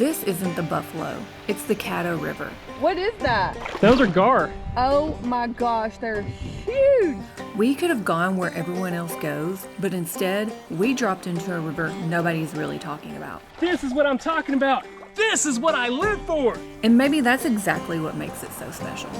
This isn't the Buffalo, it's the Caddo River. What is that? Those are gar. Oh my gosh, they're huge. We could have gone where everyone else goes, but instead, we dropped into a river nobody's really talking about. This is what I'm talking about. This is what I live for. And maybe that's exactly what makes it so special.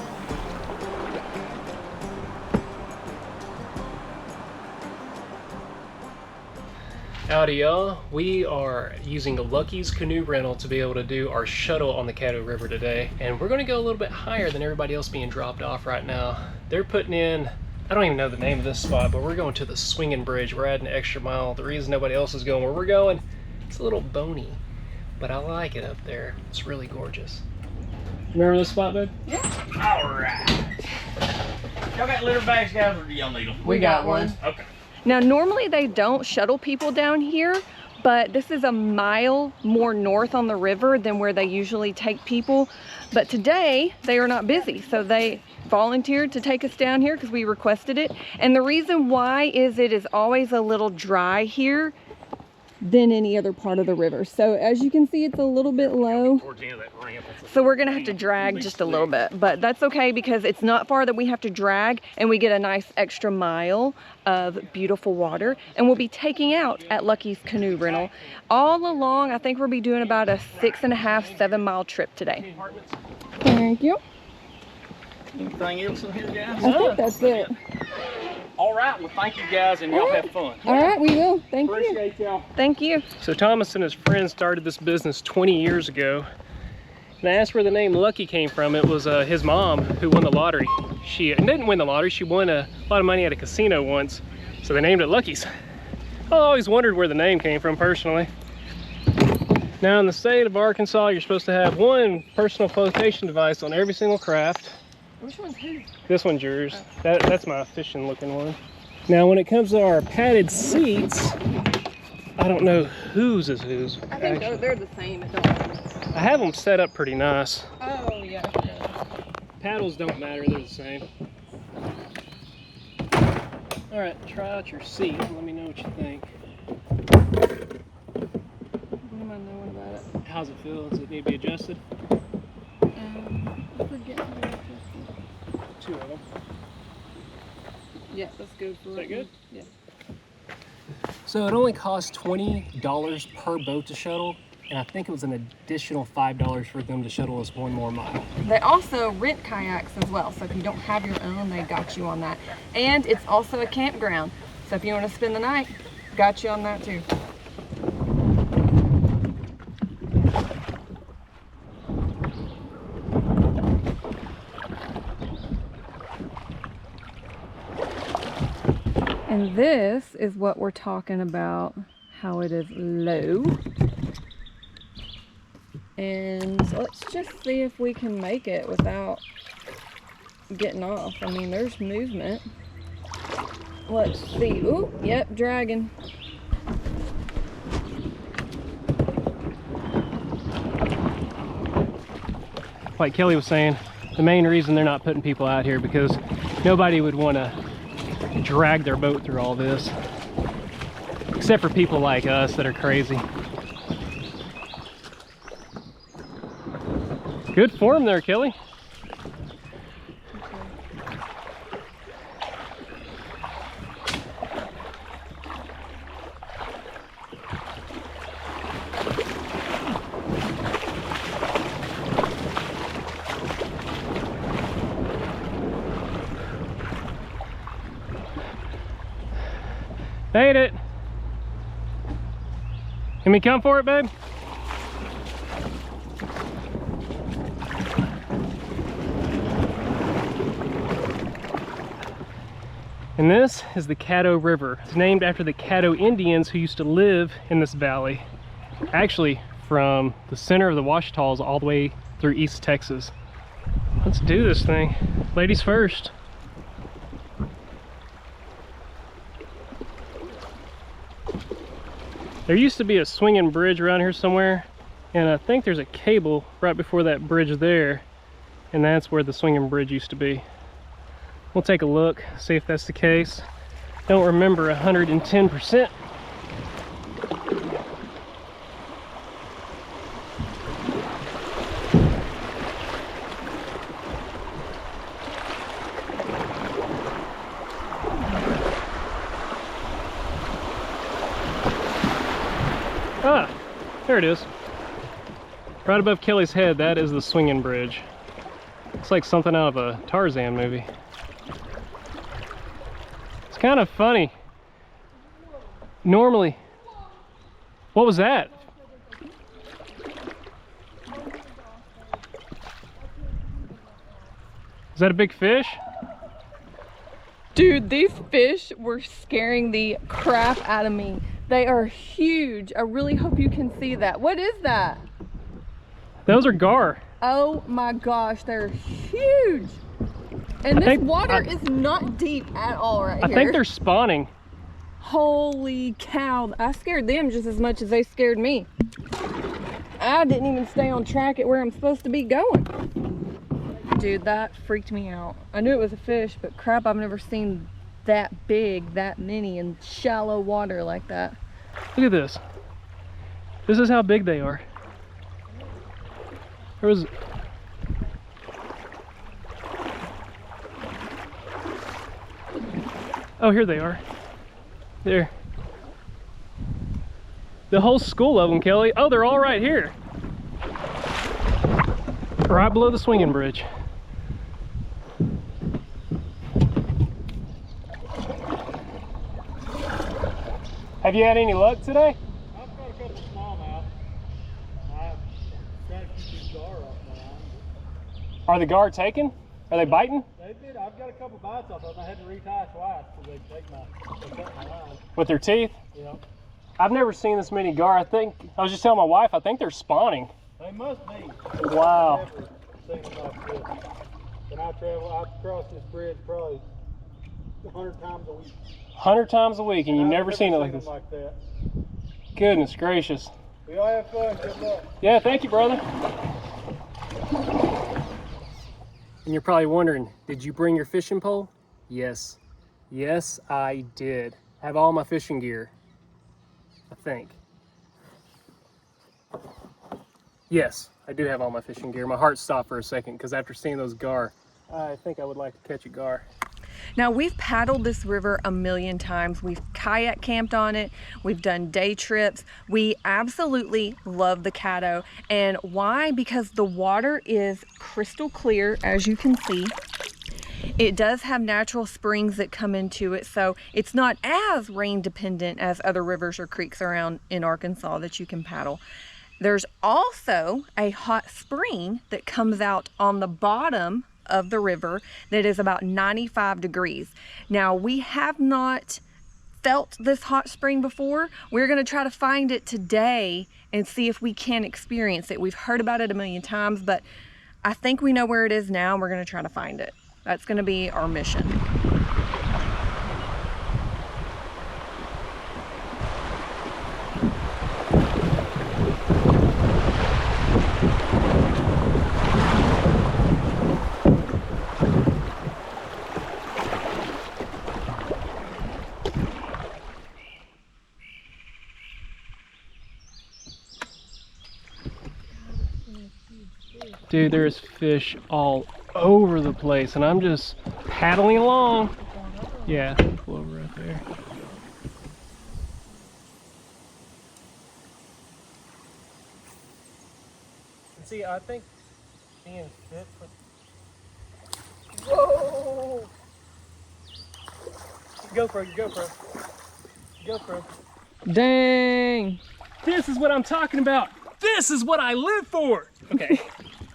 Howdy y'all, we are using Lucky's canoe rental to be able to do our shuttle on the Caddo River today, and we're going to go a little bit higher than everybody else being dropped off right now. They're putting in, I don't even know the name of this spot, but we're going to the swinging bridge. We're adding an extra mile. The reason nobody else is going where we're going, it's a little bony, but I like it up there. It's really gorgeous. Remember this spot, babe? Yeah. All right. Y'all got litter bags, guys, or do y'all need them? We got one. Okay. Now, normally they don't shuttle people down here, but this is a mile more north on the river than where they usually take people. But today they are not busy, so they volunteered to take us down here because we requested it. And the reason why is it is always a little dry here than any other part of the river. So as you can see, it's a little bit low. So we're gonna have to drag just a little bit, but that's okay because it's not far that we have to drag, and we get a nice extra mile of beautiful water. And we'll be taking out at Lucky's Canoe Rental. All along, I think we'll be doing about a 6.5, 7 mile trip today. Thank you. Anything else in here, guys? I think that's it. All right, well, thank you guys, and y'all have fun. All right, we will. Thank you. Appreciate y'all. Thank you. So Thomas and his friends started this business 20 years ago. And I asked where the name Lucky came from. It was his mom who won the lottery. She didn't win the lottery, she won a lot of money at a casino once. So they named it Lucky's. I always wondered where the name came from personally. Now in the state of Arkansas, you're supposed to have one personal flotation device on every single craft. Which one's whose? This one's yours. That's my fishing looking one. Now when it comes to our padded seats, I don't know whose is whose. I think they're the same. It don't matter. I have them set up pretty nice. Oh, yeah. Paddles don't matter, they're the same. All right, try out your seat and let me know what you think. What am I knowing about it? How's it feel? Does it need to be adjusted? I forget how to adjust it. 2 of them. Yeah, that's good for Is that good? Yeah. So it only costs $20 per boat to shuttle, and I think it was an additional $5 for them to shuttle us 1 more mile. They also rent kayaks as well, so if you don't have your own, they got you on that. And it's also a campground, so if you want to spend the night, got you on that too. And this is what we're talking about, how it is low. And so let's just see if we can make it without getting off. I mean, there's movement. Let's see. Ooh, yep, dragging. Like Kelly was saying, the main reason they're not putting people out here because nobody would want to drag their boat through all this, except for people like us that are crazy. Good form there, Kelly. Made it. Can we come for it, babe? And this is the Caddo River. It's named after the Caddo Indians who used to live in this valley. Actually, from the center of the Ouachitas all the way through East Texas. Let's do this thing. Ladies first. There used to be a swinging bridge around here somewhere, and I think there's a cable right before that bridge there, and that's where the swinging bridge used to be. We'll take a look, see if that's the case. Don't remember 110%. There it is. Right above Kelly's head, that is the swinging bridge. It's like something out of a Tarzan movie. It's kind of funny. Normally, what was that? Is that a big fish? Dude, these fish were scaring the crap out of me. They are huge. I really hope you can see that. What is that? Those are gar. Oh my gosh, they're huge. And this water is not deep at all right here. I think they're spawning. Holy cow. I scared them just as much as they scared me. I didn't even stay on track at where I'm supposed to be going. Dude, that freaked me out. I knew it was a fish, but crap, I've never seen that big, that many in shallow water like that. Look at this. This is how big they are. There was... Oh, here they are. There. The whole school of them, Kelly. Oh, they're all right here. Right below the swinging bridge. Have you had any luck today? I've got a couple smallmouth. I'm trying to keep this gar off my line. Are the gar taken? Are they biting? They did. I've got a couple bites off of them. I had to retie twice so they cut my line. With their teeth? Yeah. I've never seen this many gar. I was just telling my wife, I think they're spawning. They must be. Wow. I've never seen them like this. And I cross this bridge probably 100 times a week. 100 times a week, and you've never seen it like this. Like that. Goodness gracious. We all have fun. Good luck. Yeah, thank you, brother. And you're probably wondering, did you bring your fishing pole? Yes. Yes, I did. I have all my fishing gear. I think. Yes, I do have all my fishing gear. My heart stopped for a second because after seeing those gar, I think I would like to catch a gar. Now, we've paddled this river a million times. We've kayak camped on it. We've done day trips. We absolutely love the Caddo. And why? Because the water is crystal clear, as you can see. It does have natural springs that come into it, so it's not as rain dependent as other rivers or creeks around in Arkansas that you can paddle. There's also a hot spring that comes out on the bottom of the river that is about 95 degrees. Now, we have not felt this hot spring before. We're going to try to find it today and see if we can experience it. We've heard about it a million times, but I think we know where it is now, and we're going to try to find it. That's going to be our mission. Dude, there's fish all over the place, and I'm just paddling along. Yeah, pull over right there. See, I think being fit for... Whoa! GoPro. Dang! This is what I'm talking about. This is what I live for. Okay,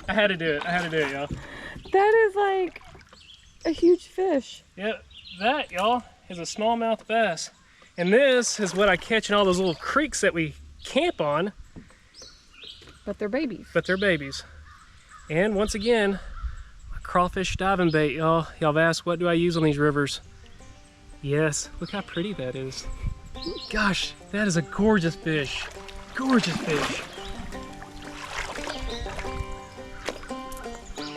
I had to do it, y'all. That is like a huge fish. Yeah, that, y'all, is a smallmouth bass. And this is what I catch in all those little creeks that we camp on. But they're babies. And once again, my crawfish diving bait, y'all. Y'all have asked, what do I use on these rivers? Yes, look how pretty that is. Gosh, that is a gorgeous fish. Gorgeous fish.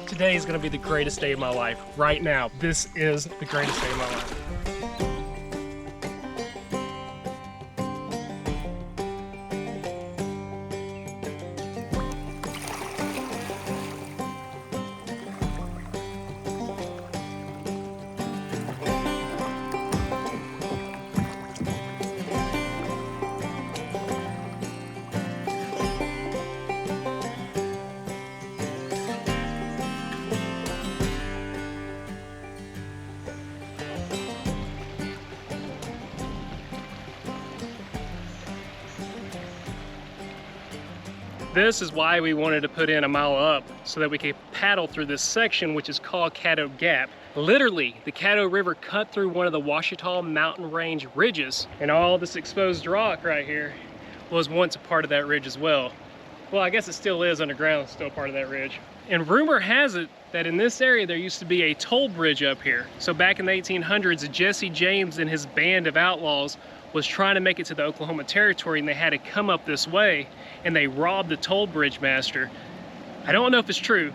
Today is gonna be the greatest day of my life. Right now, this is the greatest day of my life. This is why we wanted to put in a mile up, so that we could paddle through this section, which is called Caddo Gap. Literally, the Caddo River cut through one of the Ouachita mountain range ridges, and all this exposed rock right here was once a part of that ridge as well. Well, I guess it still is underground, still part of that ridge. And rumor has it that in this area there used to be a toll bridge up here. So back in the 1800s, Jesse James and his band of outlaws was trying to make it to the Oklahoma Territory, and they had to come up this way, and they robbed the toll bridge master. I don't know if it's true,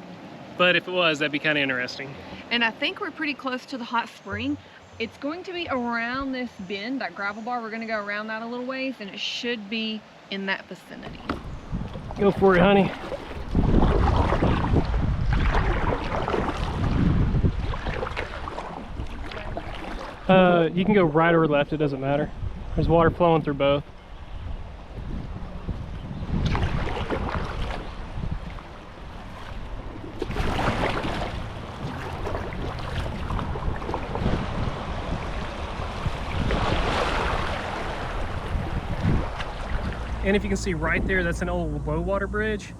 but if it was, that'd be kind of interesting. And I think we're pretty close to the hot spring. It's going to be around this bend, that gravel bar. We're gonna go around that a little ways, and it should be in that vicinity. Go for it, honey. You can go right or left, it doesn't matter. There's water flowing through both. And if you can see right there, that's an old low water bridge.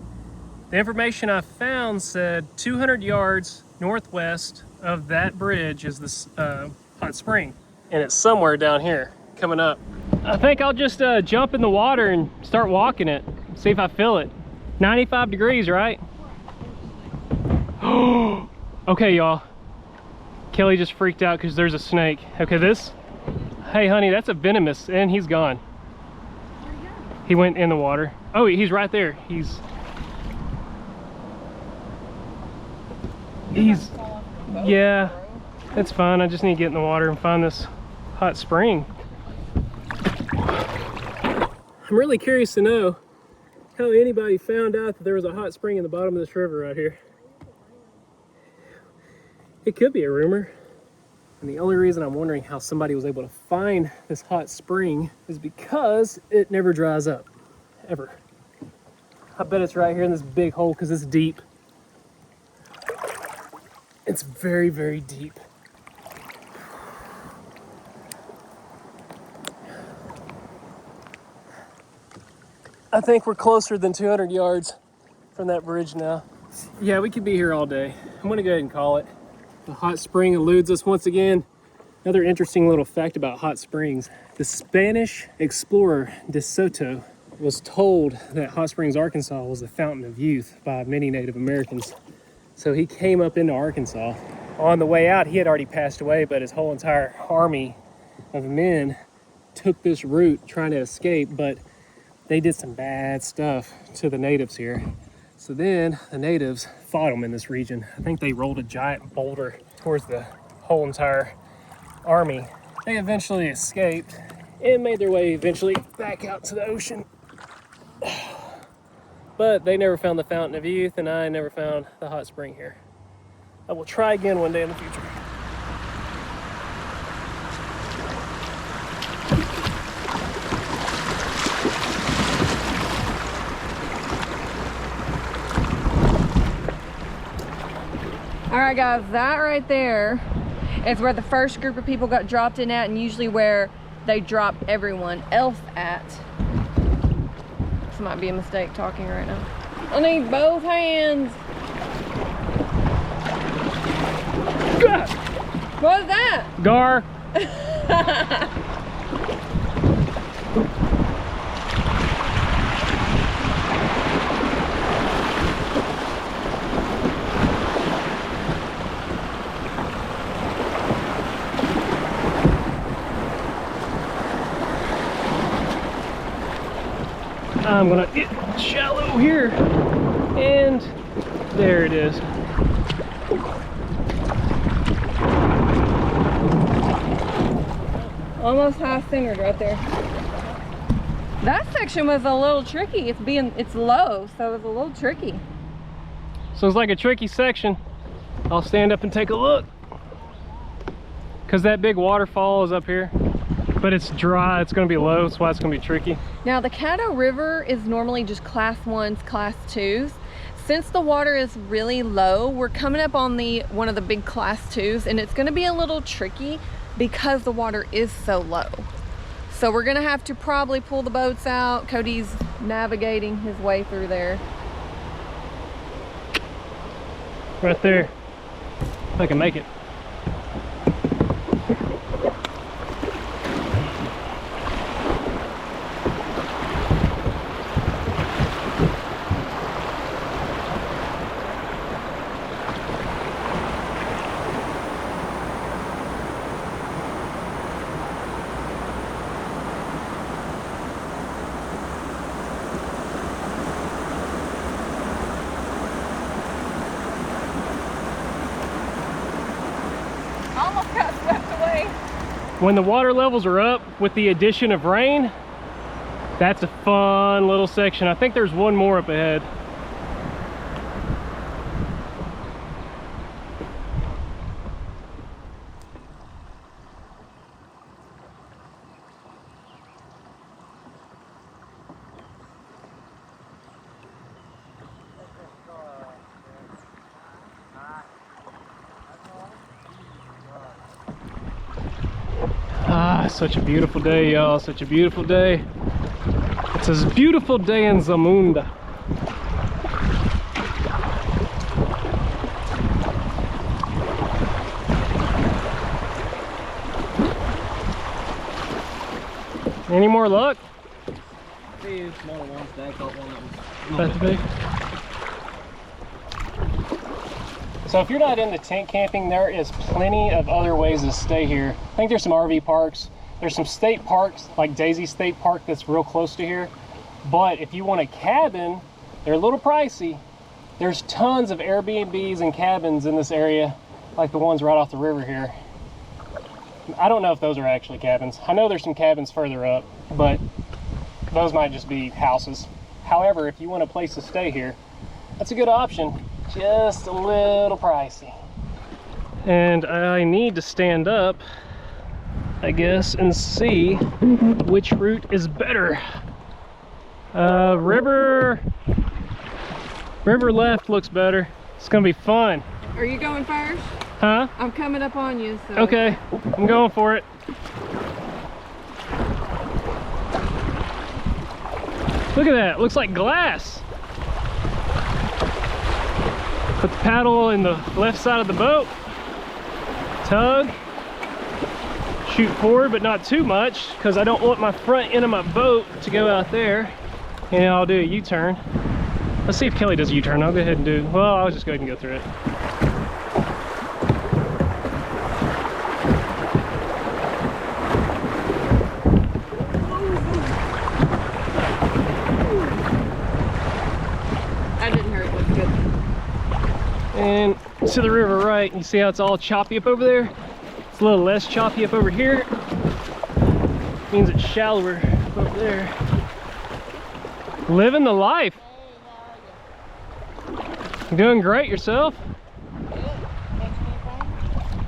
The information I found said 200 yards northwest of that bridge is this hot spring. And it's somewhere down here coming up. I think I'll just jump in the water and start walking it. See if I feel it. 95 degrees, right? Okay, y'all. Kelly just freaked out because there's a snake. Okay, this. Hey, honey, that's a venomous, and he's gone. He went in the water. Oh, he's right there. He's yeah, that's fine. I just need to get in the water and find this hot spring. I'm really curious to know how anybody found out that there was a hot spring in the bottom of this river right here. It could be a rumor. And the only reason I'm wondering how somebody was able to find this hot spring is because it never dries up, ever. I bet it's right here in this big hole because it's deep. It's very, very deep. I think we're closer than 200 yards from that bridge now. Yeah, we could be here all day. I'm gonna go ahead and call it. The hot spring eludes us once again. Another interesting little fact about hot springs. The Spanish explorer De Soto was told that Hot Springs, Arkansas was a fountain of youth by many Native Americans. So he came up into Arkansas. On the way out, he had already passed away, but his whole entire army of men took this route trying to escape, but they did some bad stuff to the natives here. So then the natives fought them in this region. I think they rolled a giant boulder towards the whole entire army. They eventually escaped and made their way eventually back out to the ocean. But they never found the fountain of youth, and I never found the hot spring here. I will try again one day in the future. All right, guys, that right there is where the first group of people got dropped in at, and usually where they drop everyone else at. This might be a mistake talking right now. I need both hands. What was that? Gar. I'm gonna get shallow here, and there it is. Almost high-centered right there. That section was a little tricky. It's low, so it was a little tricky. So it's like a tricky section. I'll stand up and take a look, because that big waterfall is up here, but it's dry. It's going to be low. That's why it's going to be tricky. Now the Caddo River is normally just class 1s, class 2s. Since the water is really low, we're coming up on one of the big class 2s, and it's going to be a little tricky because the water is so low. So we're going to have to probably pull the boats out. Cody's navigating his way through there. Right there. If I can make it. Almost got swept away. When the water levels are up with the addition of rain, that's a fun little section. I think there's one more up ahead. Ah, such a beautiful day, y'all. Such a beautiful day. It's a beautiful day in Zamunda. Any more luck? Few smaller ones. Dad caught one that was That's big. So if you're not into tent camping, there is plenty of other ways to stay here. I think there's some RV parks. There's some state parks, like Daisy State Park, that's real close to here. But if you want a cabin, they're a little pricey. There's tons of Airbnbs and cabins in this area, like the ones right off the river here. I don't know if those are actually cabins. I know there's some cabins further up, but those might just be houses. However, if you want a place to stay here, that's a good option. Just a little pricey. And I need to stand up, I guess, and see which route is better. River left looks better. It's gonna be fun. Are you going first? Huh? I'm coming up on you, so. Okay, I'm going for it. Look at that, looks like glass. Put the paddle in the left side of the boat. Tug. Shoot forward, but not too much, because I don't want my front end of my boat to go out there. And I'll do a U-turn. Let's see if Kelly does a U-turn. I'll go ahead and do, well, I'll just go ahead and go through it. That didn't hurt, that's good. And to the river right, you see how it's all choppy up over there? It's a little less choppy up over here. Means it's shallower up there. Living the life. You doing great yourself?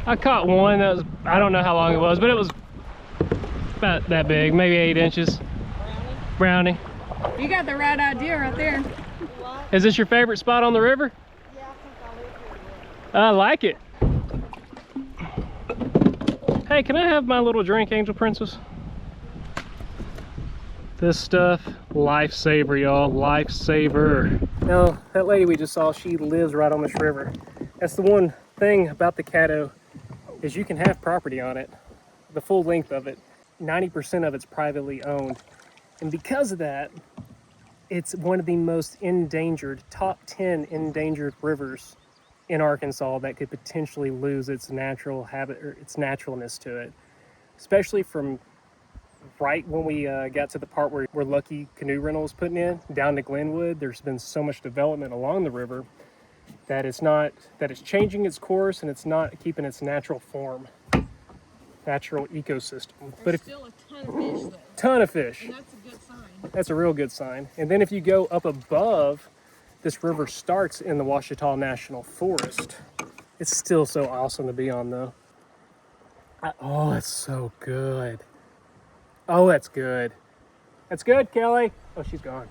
I caught one that was, I don't know how long it was, but it was about that big, maybe 8 inches. Brownie. You got the right idea right there. Is this your favorite spot on the river? Yeah, I think I live here. I like it. Hey, can I have my little drink, Angel Princess? This stuff, lifesaver, y'all, lifesaver. Now, that lady we just saw, she lives right on this river. That's the one thing about the Caddo, is you can have property on it, the full length of it. 90% of it's privately owned. And because of that, it's one of the most endangered, top 10 endangered rivers in Arkansas that could potentially lose its natural habit or its naturalness to it. Especially from right when we got to the part where Lucky Canoe Rental was putting in, down to Glenwood, there's been so much development along the river that it's changing its course and it's not keeping its natural form, natural ecosystem. But if Still a ton of fish though. ton of fish. And that's a good sign. That's a real good sign. And then if you go up above, this river starts in the Ouachita National Forest. It's still so awesome to be on though. Oh, it's so good. Oh, that's good. That's good, Kelly. Oh, she's gone.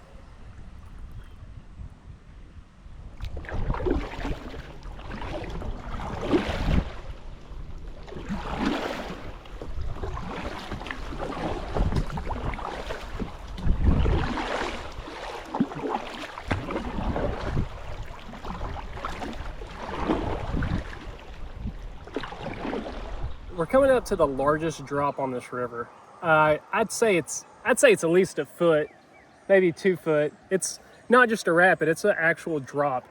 we're coming up to the largest drop on this river. I'd say it's at least a foot, maybe 2 foot. It's not just a rapid, it's an actual drop.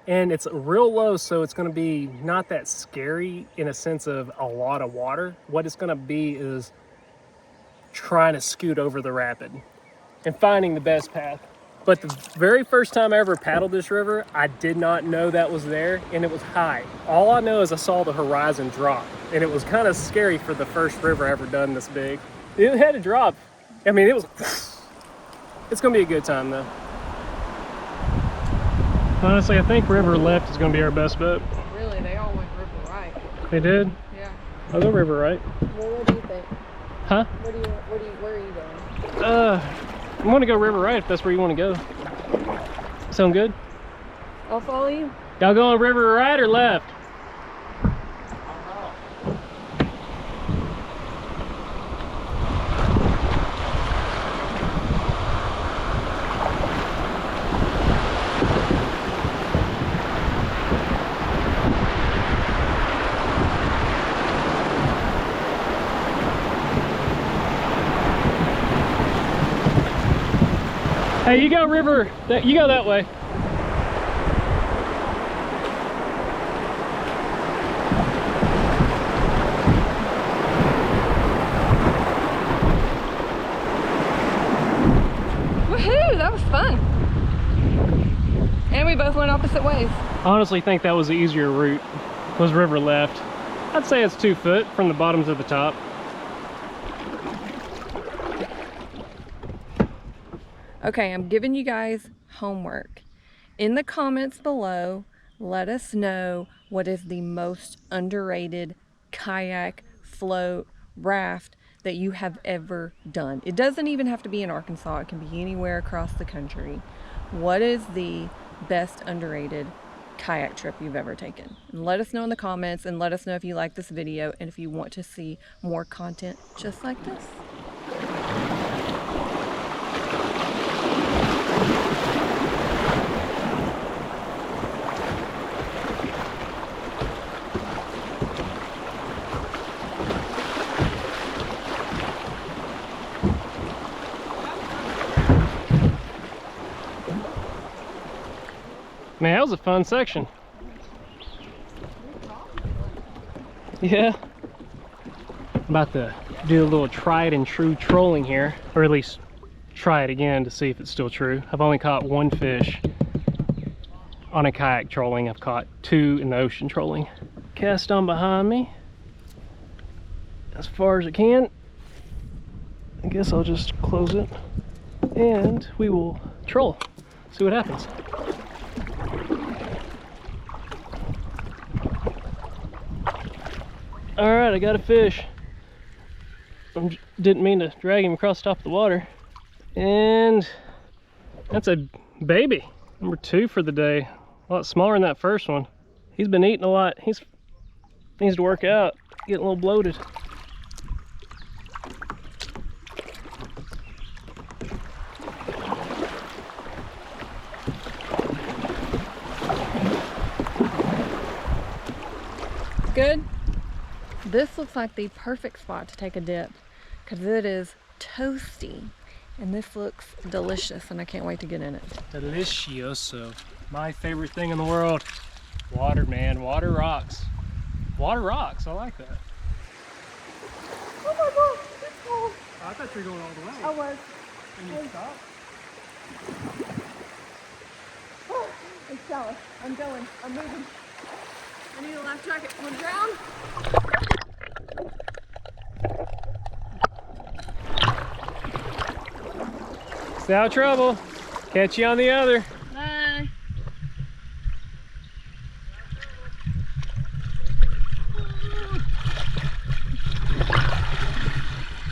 And it's real low, so it's gonna be not that scary in a sense of a lot of water. What it's gonna be is trying to scoot over the rapid and finding the best path. But the very first time I ever paddled this river, I did not know that was there, and it was high. All I know is I saw the horizon drop, and it was kind of scary for the first river I ever done this big. It had a drop. I mean, it was, it's gonna be a good time though. Honestly, I think river left is gonna be our best bet. Really, they all went river right. They did? Yeah. I'll go river right. Well, what do you think? Huh? Where are you going? I want to go river right if that's where you want to go. Sound good? I'll follow you. Y'all going river right or left? Hey, you go river, you go that way. Woohoo, that was fun. And we both went opposite ways. I honestly think that was the easier route, was river left. I'd say it's 2 foot from the bottom to the top. Okay, I'm giving you guys homework. In the comments below, let us know what is the most underrated kayak, float, raft that you have ever done. It doesn't even have to be in Arkansas. It can be anywhere across the country. What is the best underrated kayak trip you've ever taken? And let us know in the comments, and let us know if you like this video and if you want to see more content just like this. Man, that was a fun section. Yeah. I'm about to do a little tried and true trolling here, or at least try it again to see if it's still true. I've only caught 1 fish on a kayak trolling. I've caught 2 in the ocean trolling. Cast on behind me as far as it can. I guess I'll just close it and we will troll, see what happens. All right, I got a fish. Didn't mean to drag him across the top of the water. And that's a baby, number 2 for the day. A lot smaller than that first one. He's been eating a lot. He needs to work out, getting a little bloated. Good. This looks like the perfect spot to take a dip because it is toasty and this looks delicious and I can't wait to get in it. Delicioso. My favorite thing in the world. Water, man. Water rocks. Water rocks. I like that. Oh my God, it's cold. I thought you were going all the way. I was. And you stopped? It's shallow. I'm going. I'm moving. I need a life jacket. I'm gonna drown. Stay out of trouble. Catch you on the other. Bye.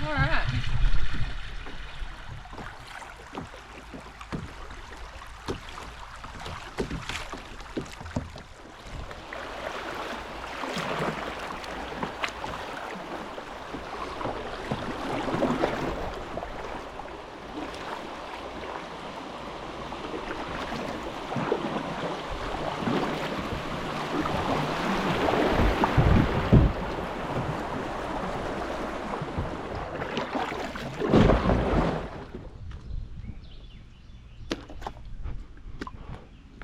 All right.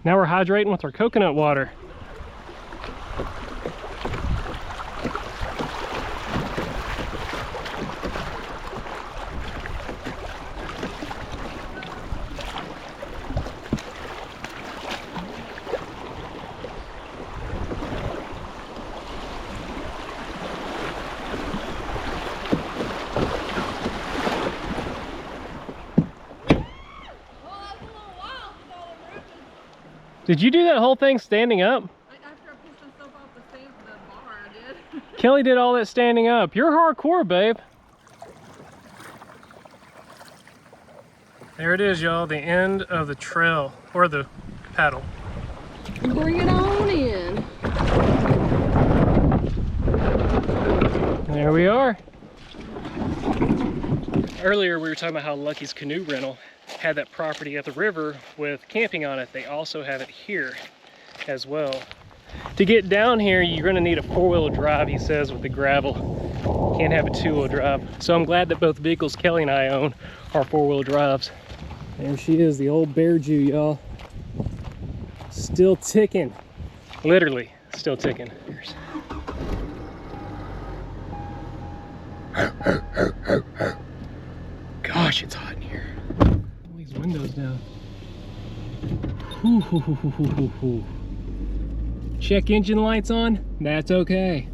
Now we're hydrating with our coconut water. Did you do that whole thing standing up? After I pushed myself off the bar, I did. Kelly did all that standing up. You're hardcore, babe. There it is, y'all, the end of the trail, or the paddle. Bring it on in. There we are. Earlier we were talking about how Lucky's Canoe Rental had that property at the river with camping on it. They also have it here as well. To get down here, you're gonna need a four-wheel drive, he says, with the gravel. Can't have a two-wheel drive. So I'm glad that both vehicles Kelly and I own are four-wheel drives. There she is, the old bear Jew, y'all. Still ticking. Literally, still ticking. Gosh, it's hot in here. All these windows down. Check engine lights on? That's okay.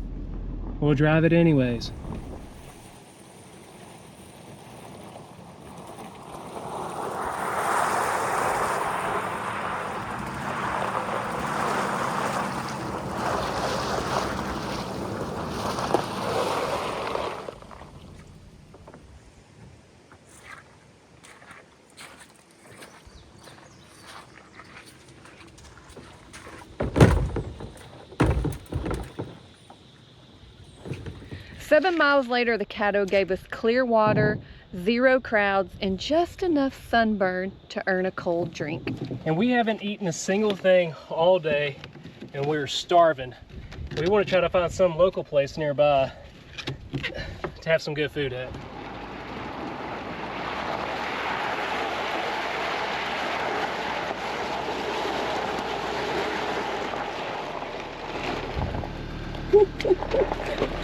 We'll drive it anyways. Seven miles later, the Caddo gave us clear water, 0 crowds, and just enough sunburn to earn a cold drink. And we haven't eaten a single thing all day, and we're starving. We want to try to find some local place nearby to have some good food at.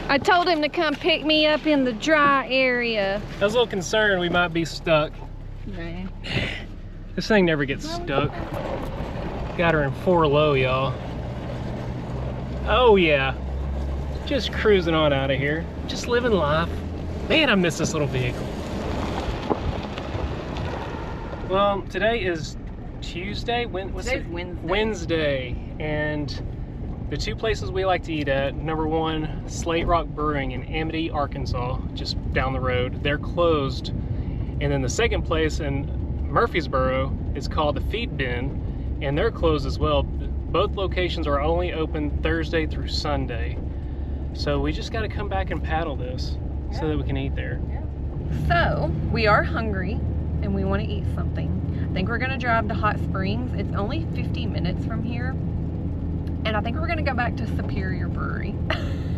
I told him to come pick me up in the dry area. I was a little concerned we might be stuck. Okay. This thing never gets stuck. Got her in 4 low, y'all. Oh yeah. Just cruising on out of here. Just living life. Man, I miss this little vehicle. Well, today is Tuesday. Today's Wednesday. Wednesday, and the 2 places we like to eat at, number 1, Slate Rock Brewing in Amity, Arkansas, just down the road. They're closed. And then the second place in Murfreesboro is called the Feed Bin, and they're closed as well. Both locations are only open Thursday through Sunday. So we just got to come back and paddle this so that we can eat there. So, we are hungry and we want to eat something. I think we're going to drive to Hot Springs. It's only 50 minutes from here. And I think we're gonna go back to Superior Brewery.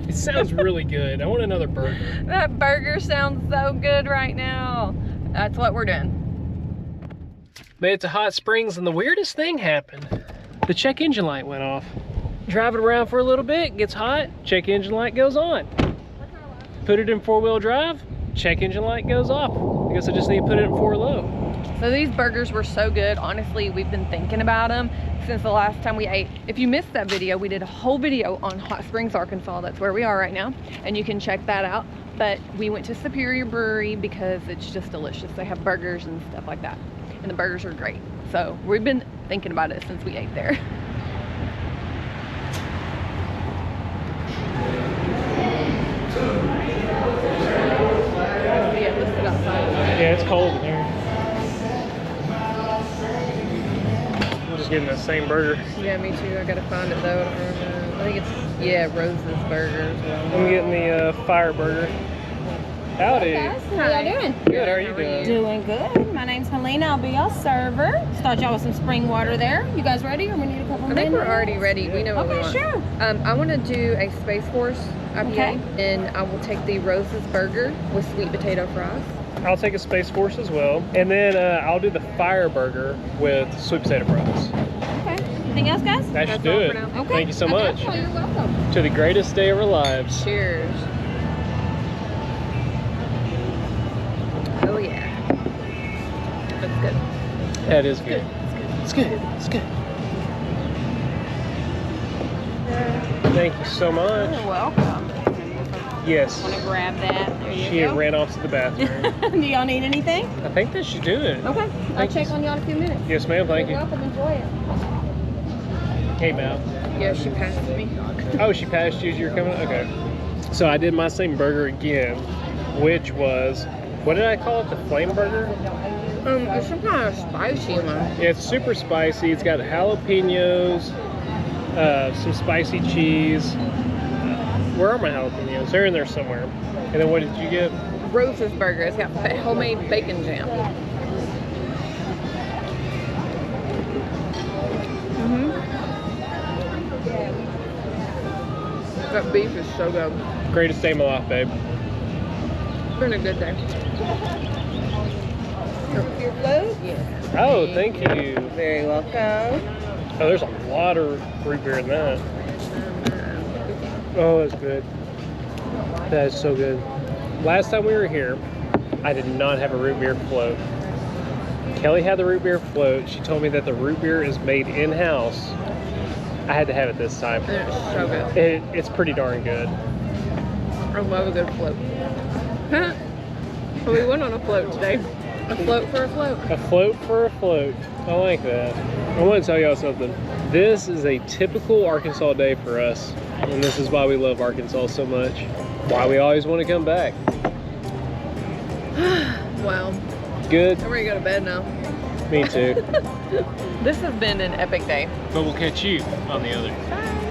It sounds really good. I want another burger. That burger sounds so good right now. That's what we're doing. Made it to Hot Springs and the weirdest thing happened. The check engine light went off. Driving around for a little bit, gets hot, check engine light goes on. Put it in 4-wheel drive, check engine light goes off. I guess I just need to put it in 4 low. So these burgers were so good. Honestly, we've been thinking about them since the last time we ate. If you missed that video, we did a whole video on Hot Springs, Arkansas. That's where we are right now, and you can check that out. But we went to Superior Brewery because it's just delicious. They have burgers and stuff like that, and the burgers are great. So we've been thinking about it since we ate there. Yeah, it's cold in here. I'm just getting the same burger. Yeah, me too. I gotta find it though. I think it's, yeah, Rose's Burgers. I'm getting the fire burger. Howdy. Guys, how y'all doing? Good, how are you doing? Doing good. My name's Helena. I'll be y'all server. Start y'all with some spring water there. You guys ready, or we need a couple I minutes? think we're already ready. We know what we Okay, want. sure. I want to do a Space Force IPA, Okay. and I will take the Rose's Burger with sweet potato fries. I'll take a Space Force as well. And then I'll do the fire burger with sweet potato fries. Okay. Anything else, guys? That should That's all do for it. now. Okay. Thank you so Okay. much. Oh, you're welcome. To the greatest day of our lives. Cheers. Oh yeah. That's good. That is good. It's good. It's good. Thank you so much. You're welcome. Yes. Want to grab that? There you She go. ran off to the bathroom. Do y'all need anything? I think that should do it. Okay. I'll Thank check you. on y'all in a few minutes. Yes, ma'am. Thank You're you. welcome. Enjoy it. Hey, Mal. Yeah, she passed me. Oh, she passed you as you were coming? Okay. So I did my same burger again, which was, what did I call it? The flame burger? It's some kind of spicy one. Yeah, it's super spicy. It's got jalapenos, some spicy cheese. Where are my jalapenos? They're in there somewhere. And then what did you get? Rose's burger. It's got homemade bacon jam. That beef is so good. Greatest day of my life, babe. It's been a good day. Your food? Yeah. Oh, thank you. Very welcome. Oh, there's a lot of root beer in that. Oh, that's good. That is so good. Last time we were here, I did not have a root beer float. Kelly had the root beer float. She told me that the root beer is made in-house. I had to have it this time. And it's so good. It's pretty darn good. I love a good float. We went on a float today. A float for a float. A float for a float. I like that. I want to tell y'all something. This is a typical Arkansas day for us. And this is why we love Arkansas so much. Why we always want to come back. Wow. Good. I'm ready to go to bed now. Me too. This has been an epic day. But we'll catch you on the other. Bye.